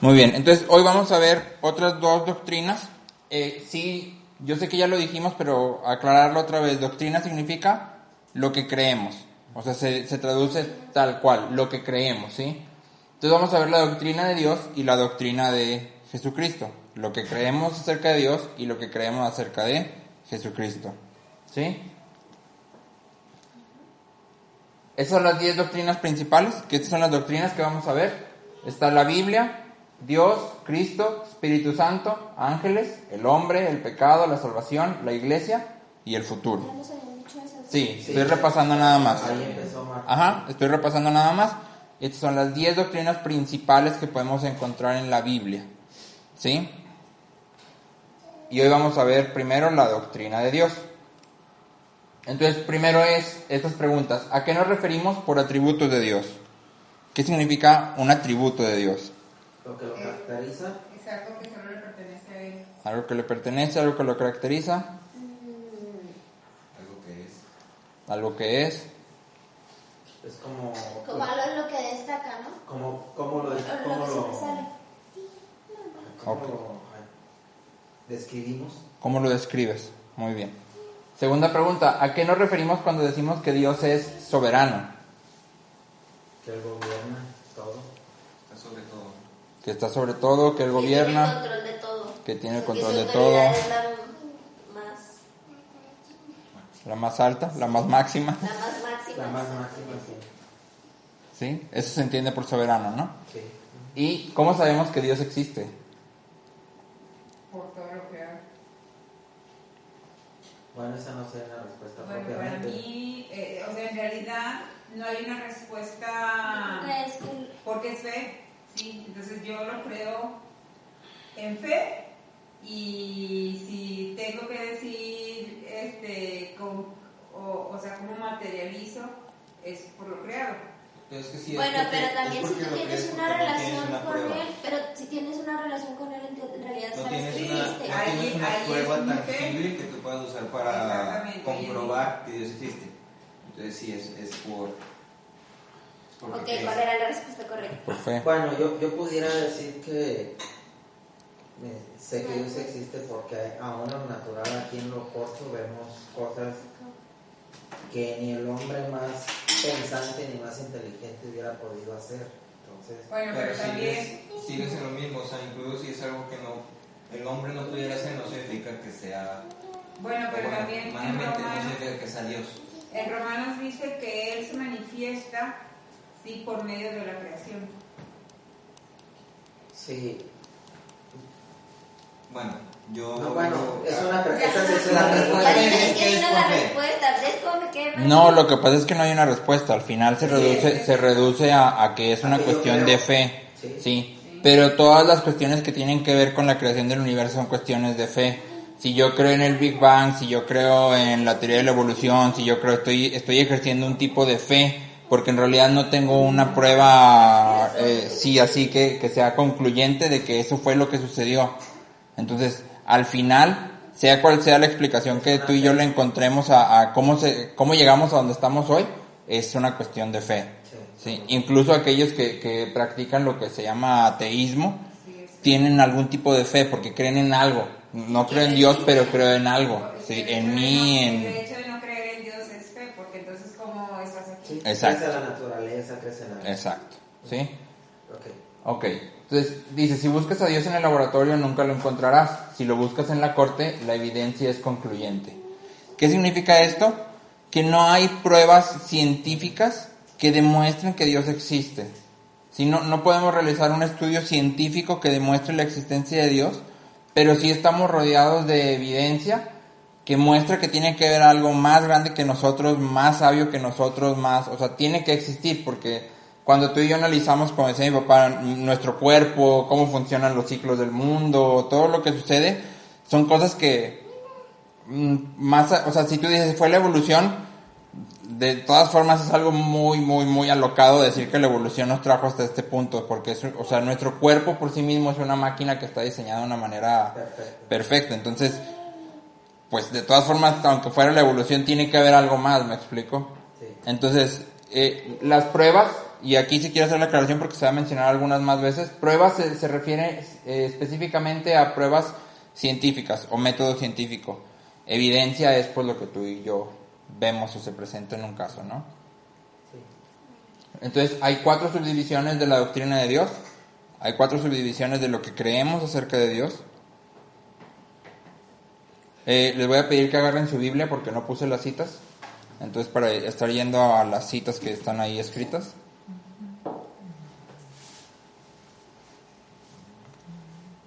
Muy bien, entonces hoy vamos a ver otras dos doctrinas. Sí, yo sé que ya lo dijimos, pero aclararlo otra vez. Doctrina significa lo que creemos. O sea, se traduce tal cual, lo que creemos, ¿sí? Entonces vamos a ver la doctrina de Dios y la doctrina de Jesucristo. Lo que creemos acerca de Dios y lo que creemos acerca de Jesucristo, ¿sí? Esas son las 10 doctrinas principales, que estas son las doctrinas que vamos a ver. Está la Biblia, Dios, Cristo, Espíritu Santo, ángeles, el hombre, el pecado, la salvación, la iglesia y el futuro. Sí, estoy repasando nada más. Estoy repasando nada más. Estas son las 10 doctrinas principales que podemos encontrar en la Biblia, ¿sí? Y hoy vamos a ver primero la doctrina de Dios. Entonces, primero es estas preguntas. ¿A qué nos referimos por atributos de Dios? ¿Qué significa un atributo de Dios? Lo que lo caracteriza. Es algo que solo le pertenece a él. Algo que le pertenece, algo que lo caracteriza. Algo que es. Algo que es. Es como algo lo que destaca, ¿no? Cómo lo describimos. ¿Cómo lo describes? Muy bien. Segunda pregunta. ¿A qué nos referimos cuando decimos que Dios es soberano? Que Él gobierna todo. Está sobre todo. Que está sobre todo, que Él gobierna. Que tiene el control de todo. Que tiene el control Porque de su todo. autoridad es La más alta, la más máxima. la más máxima. La más máxima, sí. ¿Sí? Eso se entiende por soberano, ¿no? Sí. ¿Y cómo sabemos que Dios existe? Por todo lo creado. Bueno, esa no sería la respuesta Bueno, para propiamente. mí, en realidad no hay una respuesta Es que porque es fe, sí, entonces yo lo creo en fe y si tengo que decir, cómo materializo, es por lo creado. Pero es que sí, bueno, es porque, pero también es si porque tú lo tienes crees una porque no relación tienes una con prueba. él, pero si tienes una relación con él, en realidad No sabes tienes que una, existe. no tienes una Ahí prueba es mi fe. tangible que tú puedas usar para Exactamente. comprobar que Dios existe. Entonces sí, es por Ok, porque ¿cuál era la respuesta correcta? Por fe. Bueno, yo pudiera decir que sé que Dios existe porque aún en lo natural aquí en lo corto vemos cosas que ni el hombre más pensante ni más inteligente hubiera podido hacer. Entonces, Bueno, pero también... sigues en lo mismo, o sea, incluso si es algo que el hombre no pudiera hacer, no significa que sea... Bueno, pero también humanamente no significa que sea Dios. en Romanos dice que Él se manifiesta, sí, por medio de la creación. sí. Bueno, yo... No, bueno, esa sí es una La pregunta. Ya respuesta dime es que que es no por la fe. respuesta. ¿Ves cómo me queda mal? No, lo que pasa es que no hay una respuesta. Al final se reduce a que es una A que yo cuestión creo. de fe. Sí. Sí. Pero todas las cuestiones que tienen que ver con la creación del universo son cuestiones de fe. Si yo creo en el Big Bang, si yo creo en la teoría de la evolución, si yo creo estoy ejerciendo un tipo de fe, porque en realidad no tengo una prueba así que sea concluyente de que eso fue lo que sucedió. Entonces, al final, sea cual sea la explicación que tú y yo le encontremos a cómo llegamos a donde estamos hoy, es una cuestión de fe. Sí. Incluso aquellos que practican lo que se llama ateísmo, tienen algún tipo de fe porque creen en algo. No creo en Dios, pero creo en algo. Sí, en mí, El hecho de no creer en Dios es fe, porque entonces, ¿cómo estás aquí? Sí, Exacto. crece la naturaleza, crece la... Exacto. ¿Sí? Ok. Ok. Entonces, dice, si buscas a Dios en el laboratorio nunca lo encontrarás. Si lo buscas en la corte, la evidencia es concluyente. ¿Qué significa esto? Que no hay pruebas científicas que demuestren que Dios existe. Si no podemos realizar un estudio científico que demuestre la existencia de Dios, pero sí estamos rodeados de evidencia que muestra que tiene que haber algo más grande que nosotros, más sabio que nosotros, o sea, tiene que existir, porque cuando tú y yo analizamos, como decía mi papá, nuestro cuerpo, cómo funcionan los ciclos del mundo, todo lo que sucede, son cosas que o sea, si tú dices fue la evolución, de todas formas es algo muy, muy, muy alocado decir que la evolución nos trajo hasta este punto, porque o sea, nuestro cuerpo por sí mismo es una máquina que está diseñada de una manera perfecta. Entonces, pues de todas formas, aunque fuera la evolución, tiene que haber algo más, ¿me explico? Sí. Entonces, las pruebas, y aquí sí quiero hacer la aclaración porque se va a mencionar algunas más veces, pruebas se refiere específicamente a pruebas científicas o método científico. Evidencia es pues lo que tú y yo vemos o se presenta en un caso, ¿no? Entonces hay 4 subdivisiones de la doctrina de Dios, hay 4 subdivisiones de lo que creemos acerca de Dios. Les voy a pedir que agarren su Biblia porque no puse las citas, entonces para estar yendo a las citas que están ahí escritas.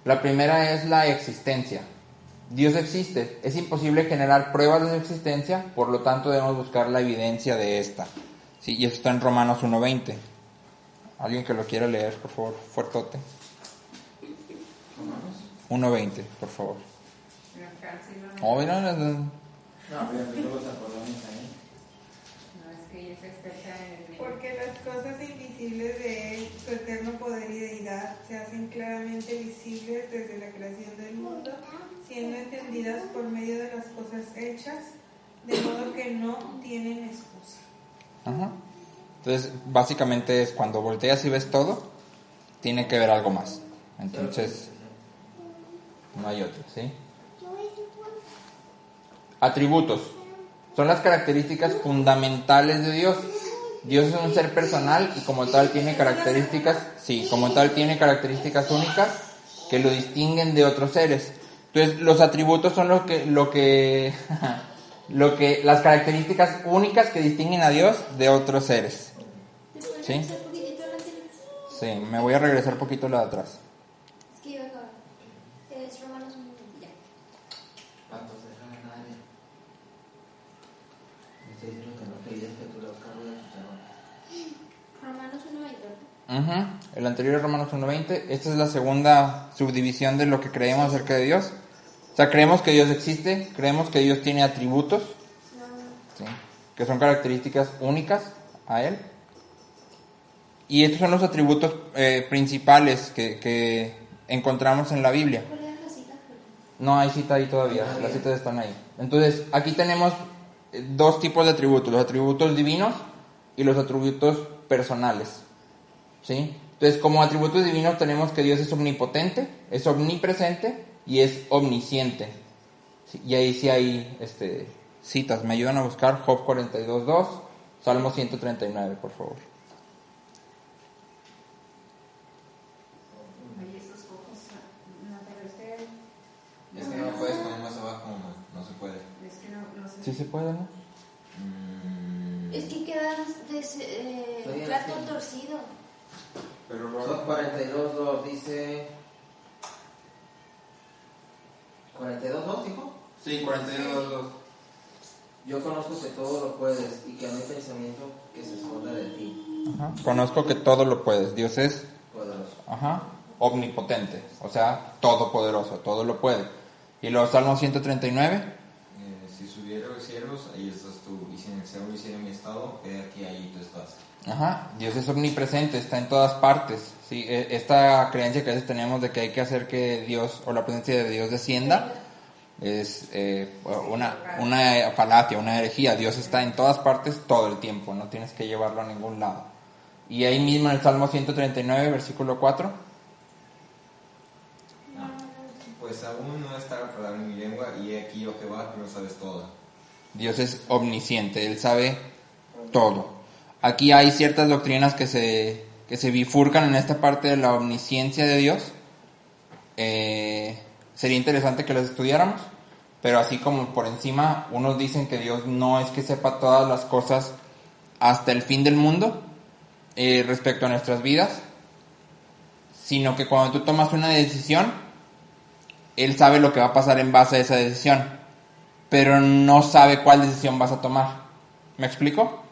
La primera es la existencia. Dios existe, es imposible generar pruebas de su existencia, por lo tanto debemos buscar la evidencia de esta. Sí, y eso está en Romanos 1:20. Alguien que lo quiera leer, por favor, fuertote. 1:20, por favor. Oh, mira, No, pero yo los acordones ahí. No, es que ella es experta en el... Porque las cosas invisibles de Él, su eterno poder y deidad, se hacen claramente visibles desde la creación del mundo, siendo entendidas por medio de las cosas hechas, de modo que no tienen excusa. Ajá. Entonces, básicamente es cuando volteas y ves todo, tiene que ver algo más. Entonces, no hay otro, ¿sí? Atributos. Son las características fundamentales de Dios. Dios es un ser personal y como tal tiene características, características únicas que lo distinguen de otros seres. Entonces, los atributos son lo que las características únicas que distinguen a Dios de otros seres. ¿Sí? Sí, me voy a regresar poquito la de atrás. Es que iba a acabar. Es Romanos 1, ya. ¿Cuántos dejan en nadie? Me estoy diciendo que no querías que tú los cargas. Romanos 1, El anterior es Romanos 1:20. Esta es la segunda subdivisión de lo que creemos acerca de Dios. O sea, creemos que Dios existe, creemos que Dios tiene atributos, ¿sí?, que son características únicas a Él. Y estos son los atributos principales que encontramos en la Biblia. ¿Cuál era la cita? No hay cita ahí todavía, las citas están ahí. Entonces, aquí tenemos 2 tipos de atributos, los atributos divinos y los atributos personales, ¿sí? Entonces, como atributos divinos tenemos que Dios es omnipotente, es omnipresente y es omnisciente. ¿Sí? Y ahí sí hay citas, me ayudan a buscar Job 42:2, Salmo 139, por favor. Oye, esos ojos, no, pero Es que no puedes poner más abajo, no se puede. es que no sé. ¿Sí se puede, no? Es que queda plato torcido. Pero Son 42.2, dice. 42.2, hijo. Sí, 42:2. Yo conozco que todo lo puedes y que no hay pensamiento que se esconda de ti. Ajá. Conozco que todo lo puedes. Dios es Poderoso. omnipotente, o sea, todopoderoso, todo lo puede. Y luego Salmo 139. Si subiera a los cielos, ahí estás tú. Y si en el cielo hiciera mi estado, he aquí, ahí tú estás. Ajá, Dios es omnipresente, está en todas partes. ¿Sí? Esta creencia que a veces tenemos de que hay que hacer que Dios o la presencia de Dios descienda es una falacia, una herejía. Dios está en todas partes todo el tiempo, no tienes que llevarlo a ningún lado. Y ahí mismo en el Salmo 139, versículo 4. Pues aún no está la palabra en mi lengua, y he aquí, oh Jehová, que lo sabes todo. Dios es omnisciente, Él sabe todo. Aquí hay ciertas doctrinas que se bifurcan en esta parte de la omnisciencia de Dios. Sería interesante que las estudiáramos, pero así como por encima, unos dicen que Dios no es que sepa todas las cosas hasta el fin del mundo respecto a nuestras vidas, sino que cuando tú tomas una decisión, Él sabe lo que va a pasar en base a esa decisión, pero no sabe cuál decisión vas a tomar. ¿Me explico?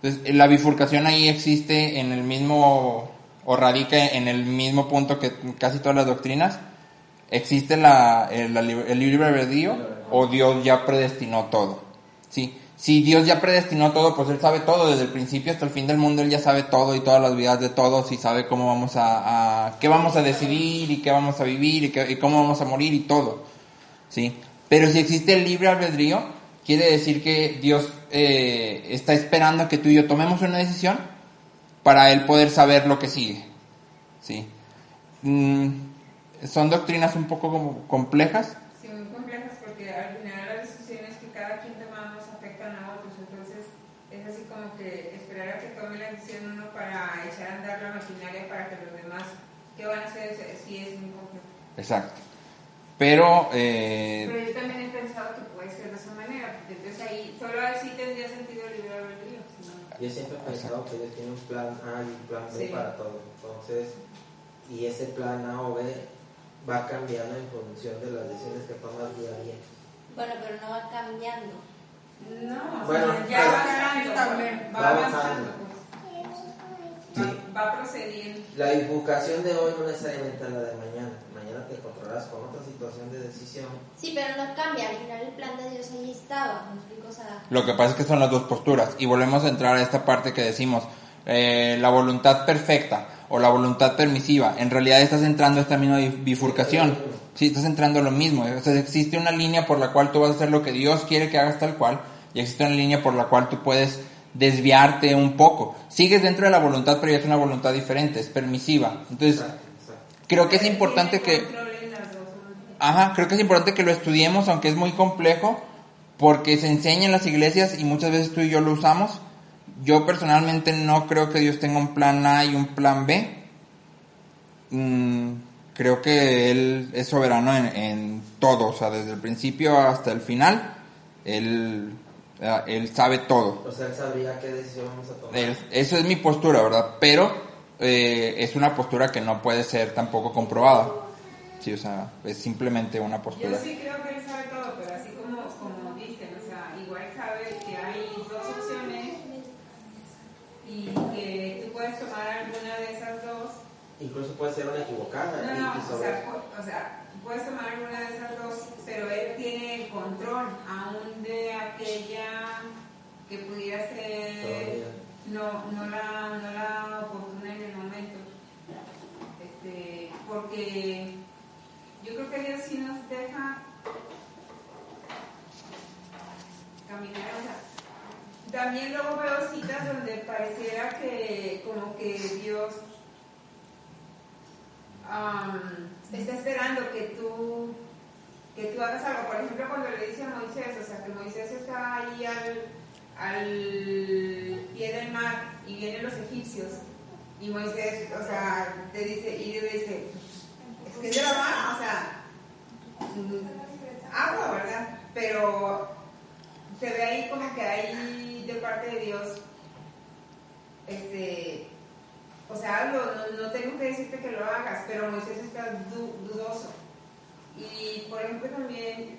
Entonces, la bifurcación ahí existe en el mismo, o radica en el mismo punto que casi todas las doctrinas. Existe el libre albedrío, o Dios ya predestinó todo. ¿Sí? Si Dios ya predestinó todo, pues Él sabe todo, desde el principio hasta el fin del mundo Él ya sabe todo y todas las vidas de todos, y sabe cómo vamos qué vamos a decidir y qué vamos a vivir y cómo vamos a morir y todo. ¿Sí? Pero si existe el libre albedrío, quiere decir que Dios está esperando que tú y yo tomemos una decisión para él poder saber lo que sigue. ¿Sí? Son doctrinas un poco como complejas. Sí, muy complejas porque al final las decisiones que cada quien tomamos afectan a otros, entonces es así como que esperar a que tome la decisión uno para echar a andar la maquinaria para que los demás, ¿qué van a hacer? Sí, es muy complejo. Exacto. Pero yo también he pensado que puede ser de esa manera, porque entonces ahí, solo así tendría sentido el libre albedrío. Yo siempre he pensado que Dios tiene un plan A y un plan B para todo. Entonces, y ese plan A o B va cambiando en función de las decisiones que tomas día a día. Bueno, pero no va cambiando. No, bueno, ya pues, va avanzando, va avanzando, pues. Va procediendo. La invocación de hoy no necesariamente es la de mañana. Mañana te encontrarás con otra situación de decisión. Sí, pero no cambia. Al final el plan de Dios ahí estaba. ¿Me explico? O sea, lo que pasa es que son las dos posturas. Y volvemos a entrar a esta parte que decimos, la voluntad perfecta o la voluntad permisiva. En realidad estás entrando a esta misma bifurcación. Sí, estás entrando a lo mismo. O sea, existe una línea por la cual tú vas a hacer lo que Dios quiere que hagas tal cual. Y existe una línea por la cual tú puedes desviarte un poco. Sigues dentro de la voluntad, pero ya es una voluntad diferente, es permisiva. Entonces, creo que es importante que... creo que es importante que lo estudiemos, aunque es muy complejo, porque se enseña en las iglesias y muchas veces tú y yo lo usamos. Yo personalmente no creo que Dios tenga un plan A y un plan B. Creo que Él es soberano en todo, o sea, desde el principio hasta el final, Él sabe todo. O sea, Él sabría qué decisión vamos a tomar. Eso es mi postura, ¿verdad? Pero es una postura que no puede ser tampoco comprobada. Sí, o sea, es simplemente una postura. Yo sí creo que Él sabe todo, pero así como dicen, o sea, igual sabe que hay dos opciones y que tú puedes tomar alguna de esas dos. Incluso puede ser una equivocada. O sea, puedes tomar alguna de esas dos, pero Él tiene el control aún de aquella que pudiera ser no la oportuna en el momento. Porque yo creo que Dios sí nos deja caminar, o sea, también luego veo citas donde pareciera que como que Dios está esperando que tú hagas algo. Por ejemplo, cuando le dice a Moisés, o sea, que Moisés está ahí al pie del mar y vienen los egipcios y Moisés, o sea, te dice, y Dios dice, es que es de la mano, o sea, agua, ¿verdad? Pero se ve ahí como que hay de parte de Dios, o sea, algo, no tengo que decirte que lo hagas, pero Moisés está dudoso. Y por ejemplo también,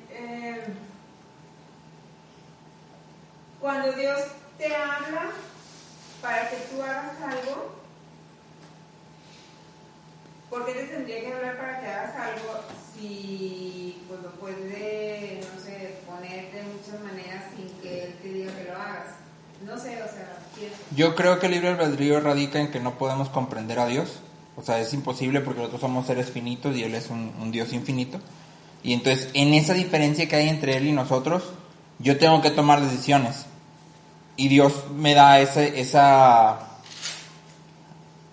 cuando Dios te habla para que tú hagas algo, ¿por qué te tendría que hablar para que hagas algo si pues lo puede, no sé, poner de muchas maneras sin que Él te diga que lo hagas? No sé, o sea, pienso. Yo creo que el libre albedrío radica en que no podemos comprender a Dios. O sea, es imposible porque nosotros somos seres finitos y Él es un Dios infinito. Y entonces, en esa diferencia que hay entre Él y nosotros, yo tengo que tomar decisiones. Y Dios me da esa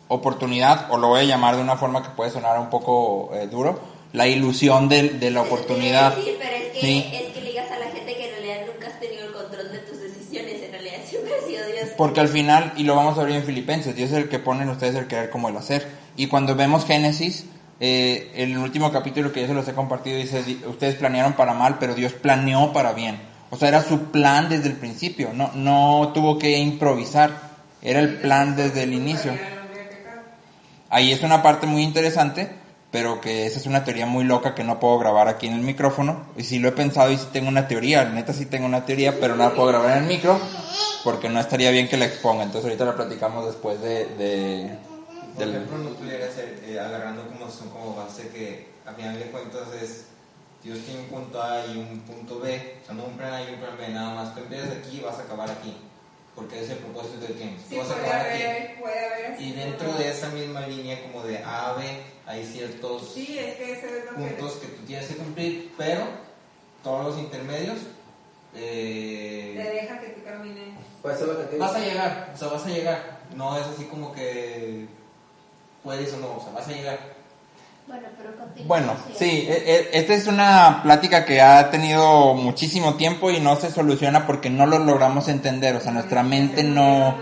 oportunidad, o lo voy a llamar de una forma que puede sonar un poco duro, la ilusión de la oportunidad. Sí, pero es que, ¿sí? Es que le digas a la gente que en realidad nunca has tenido el control de tus decisiones, en realidad siempre ha sido Dios. Porque al final, y lo vamos a ver en Filipenses, Dios es el que pone en ustedes el querer como el hacer. Y cuando vemos Génesis, el último capítulo que yo se los he compartido dice, ustedes planearon para mal, pero Dios planeó para bien. O sea, era su plan desde el principio, no tuvo que improvisar, era el plan desde el inicio. Ahí es una parte muy interesante, pero que esa es una teoría muy loca que no puedo grabar aquí en el micrófono. Y sí lo he pensado y sí tengo una teoría, neta sí tengo una teoría, pero no la puedo grabar en el micro porque no estaría bien que la exponga. Entonces ahorita la platicamos después Por ejemplo, no pudiera ser agarrando como base que a final de cuentas es Dios tiene un punto A y un punto B, o sea, no un plan A y un plan B, nada más. Tú empiezas aquí y vas a acabar aquí, porque es el propósito del tiempo. Sí, tú vas a puede acabar haber aquí. Y dentro de esa misma línea, como de A a B, hay ciertos sí, es que eso es lo puntos que tú tienes que cumplir, pero todos los intermedios te deja que tú camines. Pues eso es lo que te vas a llegar, o sea, vas a llegar. no es así como que puedes o no, o sea, vas a llegar. Bueno, pero continúa. Bueno, sí, esta es una plática que ha tenido muchísimo tiempo y no se soluciona porque no lo logramos entender, o sea, nuestra mente no...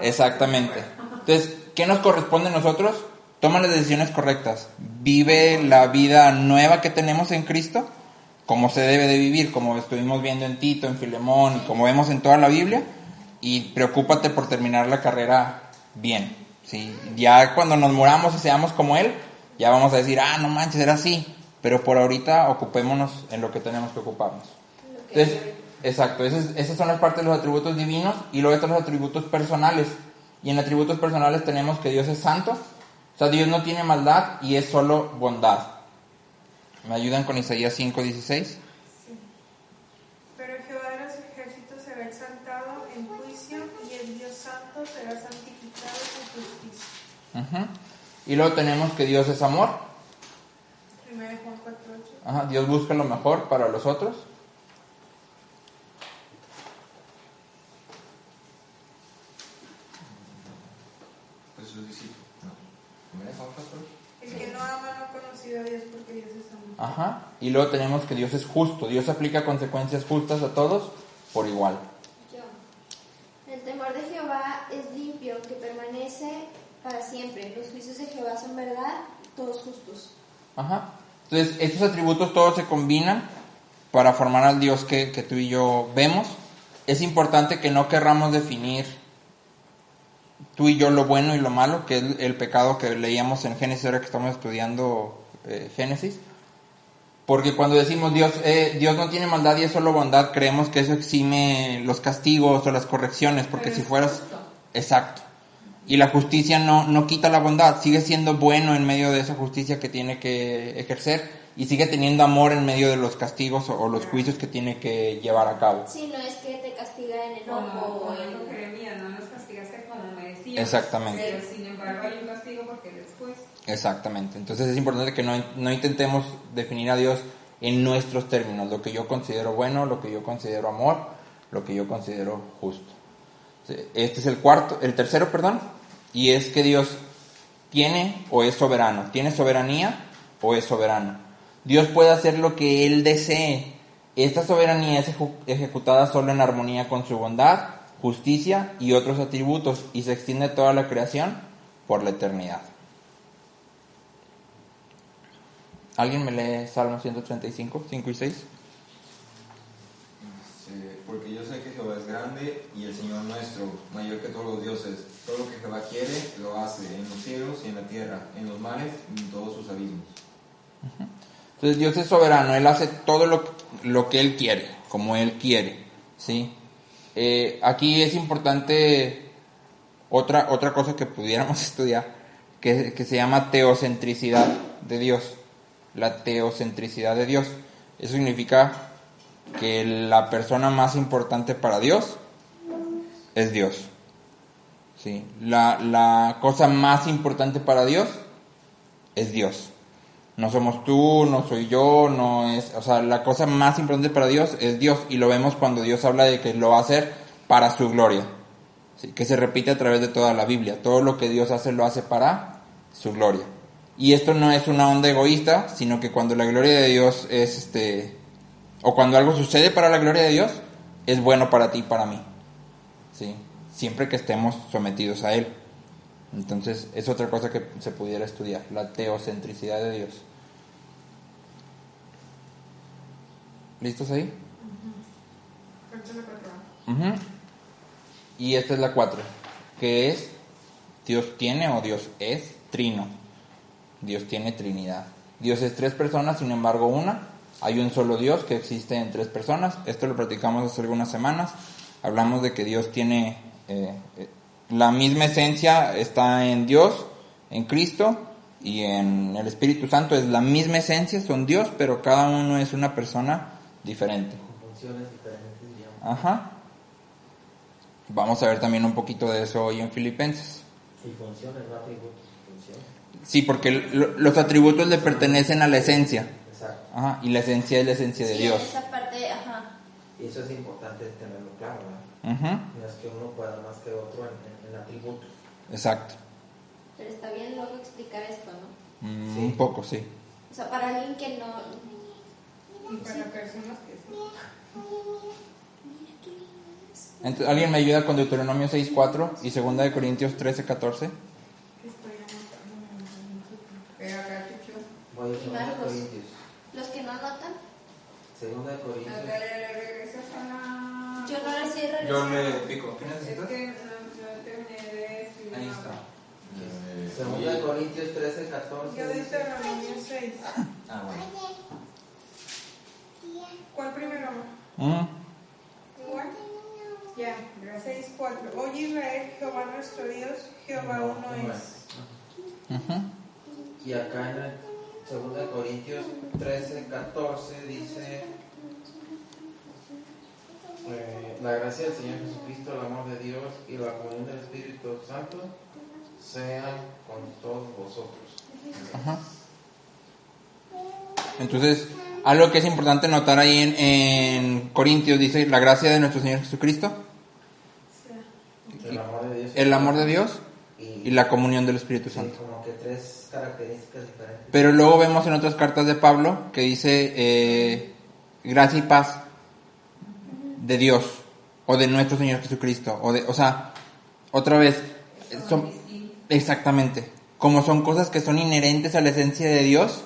Exactamente. Entonces, ¿qué nos corresponde a nosotros? Toma las decisiones correctas, vive la vida nueva que tenemos en Cristo, como se debe de vivir, como estuvimos viendo en Tito, en Filemón, y como vemos en toda la Biblia, y preocúpate por terminar la carrera bien, ¿sí? Ya cuando nos muramos y seamos como Él, ya vamos a decir, no manches, era así, pero por ahorita ocupémonos en lo que tenemos que ocuparnos. Entonces, exacto, esas son las partes de los atributos divinos, y luego están los atributos personales, y en atributos personales tenemos que Dios es santo, o sea, Dios no tiene maldad y es solo bondad. ¿Me ayudan con Isaías 5:16? Sí. Pero Jehová de los ejércitos será exaltado en juicio y el Dios santo será santificado en justicia. Uh-huh. Y luego tenemos que Dios es amor. 1 Juan 4:8. Ajá, Dios busca lo mejor para los otros. Pues sus discípulos. No. El que no ama no ha conocido a Dios porque Dios es amor. Ajá. Y luego tenemos que Dios es justo. Dios aplica consecuencias justas a todos por igual. El temor de Jehová es limpio, que permanece para siempre. Los juicios de Jehová son verdad, todos justos. Ajá. Entonces, estos atributos todos se combinan para formar al Dios que tú y yo vemos. Es importante que no querramos definir tú y yo lo bueno y lo malo, que es el pecado que leíamos en Génesis ahora que estamos estudiando Génesis. Porque cuando decimos Dios no tiene maldad y es solo bondad, creemos que eso exime los castigos o las correcciones, porque Pero si es fueras... justo. Exacto. Y la justicia no quita la bondad, sigue siendo bueno en medio de esa justicia que tiene que ejercer y sigue teniendo amor en medio de los castigos o los juicios que tiene que llevar a cabo. Sí, no es que te castiga en Como enojo o dijo en... Jeremías, no nos castigaste como merecíamos. Exactamente. Pero sin embargo hay un castigo porque eres juez. Exactamente. Entonces es importante que no intentemos definir a Dios en nuestros términos, lo que yo considero bueno, lo que yo considero amor, lo que yo considero justo. Este es el tercero, y es que Dios tiene o es soberano, tiene soberanía o es soberano. Dios puede hacer lo que Él desee. Esta soberanía es ejecutada solo en armonía con su bondad, justicia y otros atributos, y se extiende a toda la creación por la eternidad. ¿Alguien me lee Salmo 135, 5 y 6? Porque yo sé que Jehová es grande y el Señor nuestro, mayor que todos los dioses. Todo lo que Jehová quiere, lo hace en los cielos y en la tierra, en los mares y en todos sus abismos. Entonces Dios es soberano, Él hace todo lo que Él quiere, como Él quiere, ¿sí? Aquí es importante otra cosa que pudiéramos estudiar, que se llama teocentricidad de Dios. La teocentricidad de Dios. Eso significa que la persona más importante para Dios es Dios. ¿Sí? La cosa más importante para Dios es Dios. No somos tú, no soy yo, o sea, la cosa más importante para Dios es Dios, y lo vemos cuando Dios habla de que lo va a hacer para su gloria. ¿Sí? Que se repite a través de toda la Biblia. Todo lo que Dios hace lo hace para su gloria. Y esto no es una onda egoísta, sino que cuando la gloria de Dios es o cuando algo sucede para la gloria de Dios, es bueno para ti y para mí. ¿Sí? Siempre que estemos sometidos a Él. Entonces, es otra cosa que se pudiera estudiar, la teocentricidad de Dios. ¿Listos ahí? Uh-huh. Y esta es la 4, que es Dios tiene o Dios es trino. Dios tiene Trinidad. Dios es 3 personas, sin embargo una. Hay un solo Dios que existe en 3 personas. Esto lo platicamos hace algunas semanas. Hablamos de que Dios tiene la misma esencia, está en Dios, en Cristo y en el Espíritu Santo. Es la misma esencia, son Dios, pero cada uno es una persona diferente. Con funciones diferentes, digamos. Ajá. Vamos a ver también un poquito de eso hoy en Filipenses. Y funciones, no atributos, funciones. Sí, porque los atributos le pertenecen a la esencia. Exacto. Ajá, y la esencia es la esencia de Sí, Dios. esa parte, ajá. Y eso es importante tenerlo claro, ¿verdad? Ujú. No es que uno pueda más que otro en atributos. Exacto. Pero está bien luego explicar esto, ¿no? Sí. Un poco, sí. O sea, para alguien que no... Y para personas que sí. Entonces, ¿alguien me ayuda con Deuteronomio 6:4 y 2 de Corintios 13:14? Estoy anotando. Acá, Chucho. Voy a 2 Marcos. Corintios. Los que no anotan, 2 de Corintios. Acá le regresas a la... yo no les cierro. Yo le pico. ¿Qué Es necesitas? que no terminé de escribir. Ahí está. 2 de Corintios 13, 14. Yo dice, Deuteronomio 6. Ah, bueno. ¿Cuál primero? Mm. ¿Cuál? Ya, 6:4. Oye Israel, Jehová nuestro Dios, Jehová uno es. Ujú. Y acá en el 2 de Corintios 13, 14 dice: la gracia del Señor Jesucristo, el amor de Dios y la comunión del Espíritu Santo sean con todos vosotros. Ajá. Entonces, algo que es importante notar ahí en Corintios dice la gracia de nuestro Señor Jesucristo, El amor de Dios y la comunión del Espíritu sí, Santo. como que 3 características diferentes. Pero luego vemos en otras cartas de Pablo que dice gracia y paz de Dios o de nuestro Señor Jesucristo. O sea, otra vez, son, exactamente, como son cosas que son inherentes a la esencia de Dios,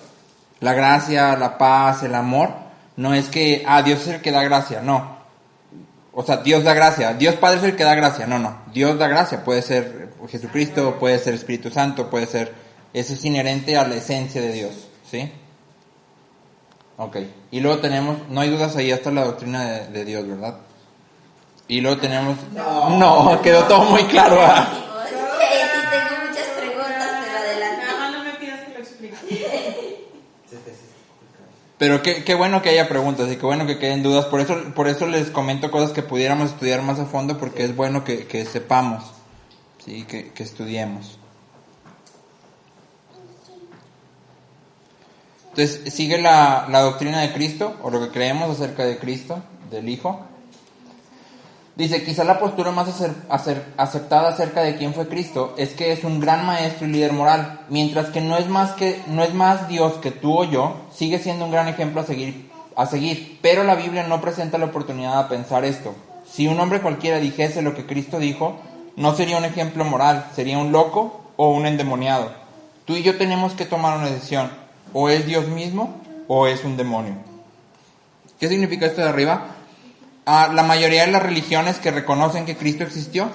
la gracia, la paz, el amor, no es que, Dios es el que da gracia, no. O sea, Dios da gracia, Dios Padre es el que da gracia, no. Dios da gracia, puede ser Jesucristo, puede ser Espíritu Santo, puede ser... Eso es inherente a la esencia de Dios, ¿sí? Ok. Y luego tenemos, no hay dudas ahí, hasta la doctrina de Dios, ¿verdad? Y luego tenemos... No, quedó todo muy claro. Sí, tengo muchas preguntas, pero adelante. Nada más no me pidas que lo explique. Sí, sí. Pero qué bueno que haya preguntas y qué bueno que queden dudas. Por eso les comento cosas que pudiéramos estudiar más a fondo, porque es bueno que sepamos, ¿sí? Que estudiemos. Entonces, sigue la doctrina de Cristo, o lo que creemos acerca de Cristo, del Hijo. Dice, quizá la postura más aceptada acerca de quién fue Cristo es que es un gran maestro y líder moral, mientras que no es más Dios que tú o yo, sigue siendo un gran ejemplo a seguir, pero la Biblia no presenta la oportunidad de pensar esto. Si un hombre cualquiera dijese lo que Cristo dijo, no sería un ejemplo moral, sería un loco o un endemoniado. Tú y yo tenemos que tomar una decisión, o es Dios mismo o es un demonio. ¿Qué significa esto de arriba? La mayoría de las religiones que reconocen que Cristo existió,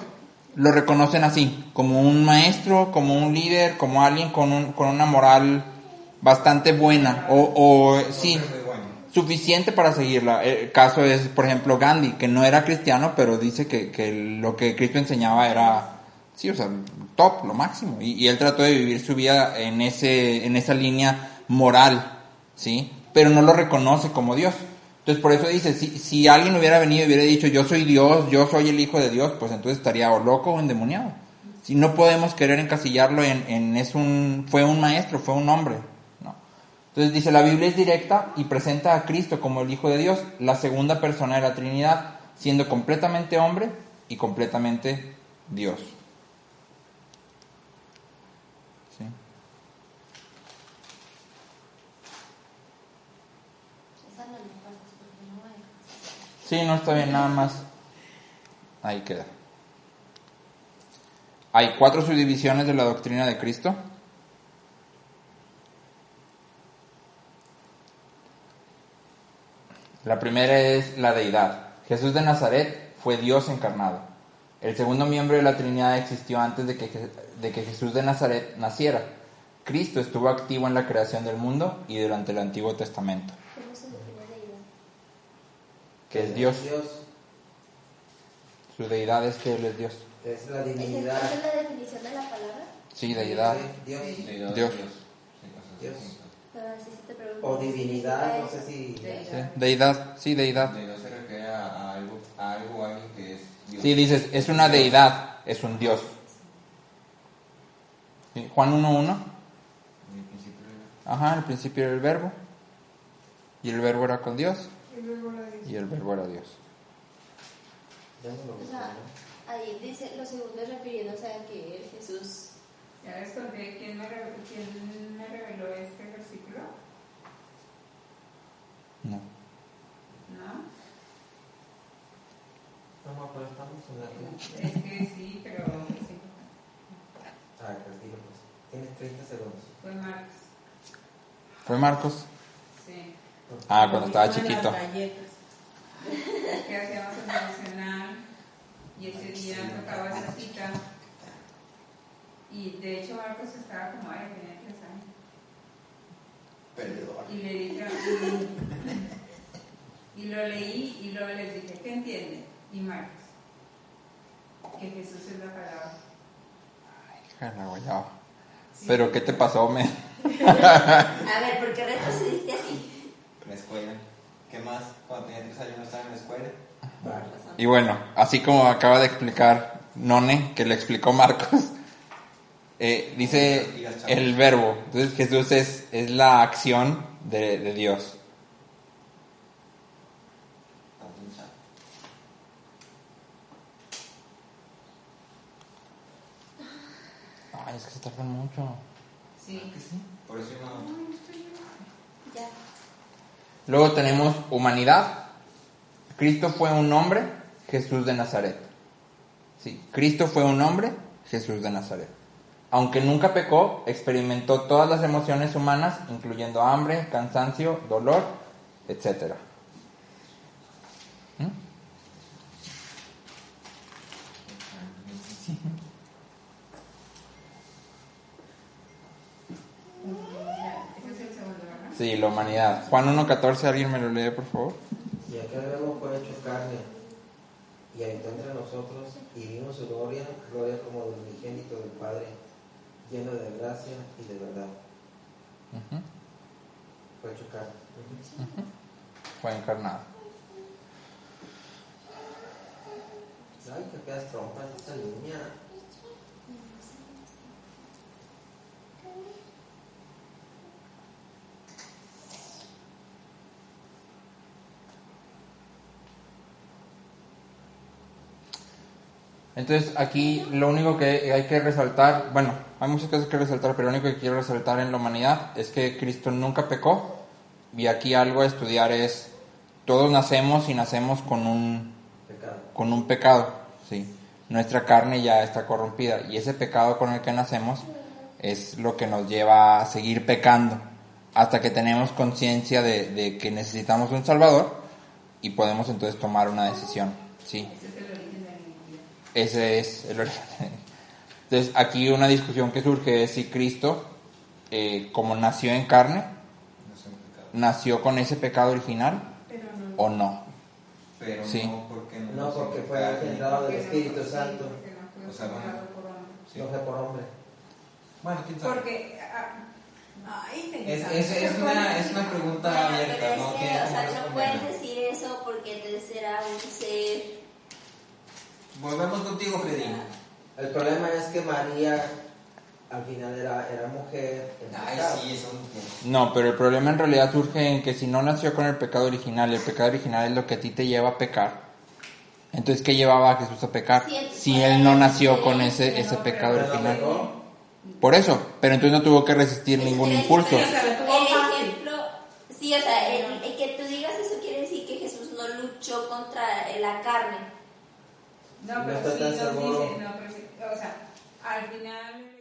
lo reconocen así, como un maestro, como un líder, como alguien con una moral bastante buena, o sí, suficiente para seguirla. El caso es, por ejemplo, Gandhi, que no era cristiano, pero dice que lo que Cristo enseñaba era, sí, o sea, top, lo máximo, y él trató de vivir su vida en esa línea moral, ¿sí? Pero no lo reconoce como Dios. Entonces por eso dice, si alguien hubiera venido y hubiera dicho yo soy Dios, yo soy el Hijo de Dios, pues entonces estaría o loco o endemoniado. Si no podemos querer encasillarlo fue un maestro, fue un hombre, ¿no? Entonces dice, la Biblia es directa y presenta a Cristo como el Hijo de Dios, la segunda persona de la Trinidad, siendo completamente hombre y completamente Dios. ¿Sí? Sí, no está bien, nada más. Ahí queda. Hay 4 subdivisiones de la doctrina de Cristo. La primera es la deidad. Jesús de Nazaret fue Dios encarnado. El segundo miembro de la Trinidad existió antes de que Jesús de Nazaret naciera. Cristo estuvo activo en la creación del mundo y durante el Antiguo Testamento. ¿Cómo se define deidad? Que es Dios. Su deidad es que Él es Dios. Es la ¿Esa divinidad. es la definición de la palabra? Sí, deidad. Dios. Dios. Dios. Pero si se te pregunta, O divinidad, no sé ¿qué si. Sí, deidad, sí, deidad. Deidad se refiere a algo o alguien que es Dios. Sí, dices, es una deidad, es un Dios. Sí, Juan 1:1. En el principio era- Ajá, al principio era el verbo. Y el verbo era con Dios. Y luego la dice. Y el verbo era Dios. Ya no lo O busco, sea, ¿no? Ahí dice lo segundo refiriéndose a que el Jesús... Ya les conté quién me reveló este versículo. No. ¿No? No, pero estamos en la clase. Es que sí, pero sí. Tranquilo, pues. Tienes 30 segundos. Fue Marcos. ¿Fue Marcos? Sí. Ah, cuando estaba Con las chiquito. galletas. Es que hacíamos el devocional y ese día tocaba esa cita. Y de hecho Marcos estaba como ahí, tenía 3 años. Perdedor. Y le dije, y lo leí y luego les dije, ¿qué entiende? Y Marcos, que Jesús es la palabra. Hija de la guayaba. Sí. ¿Pero qué te pasó, men? A ver, ¿por qué retrocediste así? La escuela. ¿Qué más? Cuando tenía 3 años no estaba en la escuela. Vale. Y bueno, así como acaba de explicar None, que le explicó Marcos, dice el verbo. Entonces Jesús es la acción de Dios. Ay, es que se tardan mucho. Sí. Por eso no. Ya. Luego tenemos humanidad. Cristo fue un hombre, Jesús de Nazaret. Sí, Cristo fue un hombre, Jesús de Nazaret. Aunque nunca pecó, experimentó todas las emociones humanas, incluyendo hambre, cansancio, dolor, etc. Ese es el segundo, ¿verdad? Sí, la humanidad. Juan 1.14, ¿alguien me lo lee, por favor? Y aquel verbo fue hecho carne y habitó entre nosotros y vimos su gloria, gloria como del unigénito del Padre, lleno de gracia y de verdad. Ujú. Fue hecho carne. Fue encarnado. Ay, qué feas trompas esta niña. Entonces aquí lo único que hay que resaltar, bueno, hay muchas cosas que resaltar, pero lo único que quiero resaltar en la humanidad es que Cristo nunca pecó. Y aquí algo a estudiar es, todos nacemos y nacemos con un pecado, ¿sí? Nuestra carne ya está corrompida y ese pecado con el que nacemos es lo que nos lleva a seguir pecando hasta que tenemos conciencia de que necesitamos un Salvador y podemos entonces tomar una decisión, ¿sí? Ese es el origen. Entonces aquí una discusión que surge es si Cristo, como nació en carne, nació con ese pecado original o no. Pero Sí. no porque No, porque fue engendrado del Espíritu Santo, O sea, bueno, sí. no fue por hombre. Bueno, quién sabe. Porque, Es una pregunta Bueno, abierta, pero es no que, tiene o cómo sea, no responderla. puedes decir eso porque entonces será un ser. Volvemos contigo, Freddy. El problema es que María al final era mujer. Ay, sí, eso No, pero el problema en realidad surge en que si no nació con el pecado original, el pecado original es lo que a ti te lleva a pecar. Entonces, ¿qué llevaba a Jesús a pecar? Si él no nació con ese pecado original. Por eso, pero entonces no tuvo que resistir ningún impulso. El ejemplo, sí, o sea, el que tú digas eso quiere decir que Jesús no luchó contra la carne. No, pero No está sí tan nos seguro. dice, no, pero sí, o sea, al final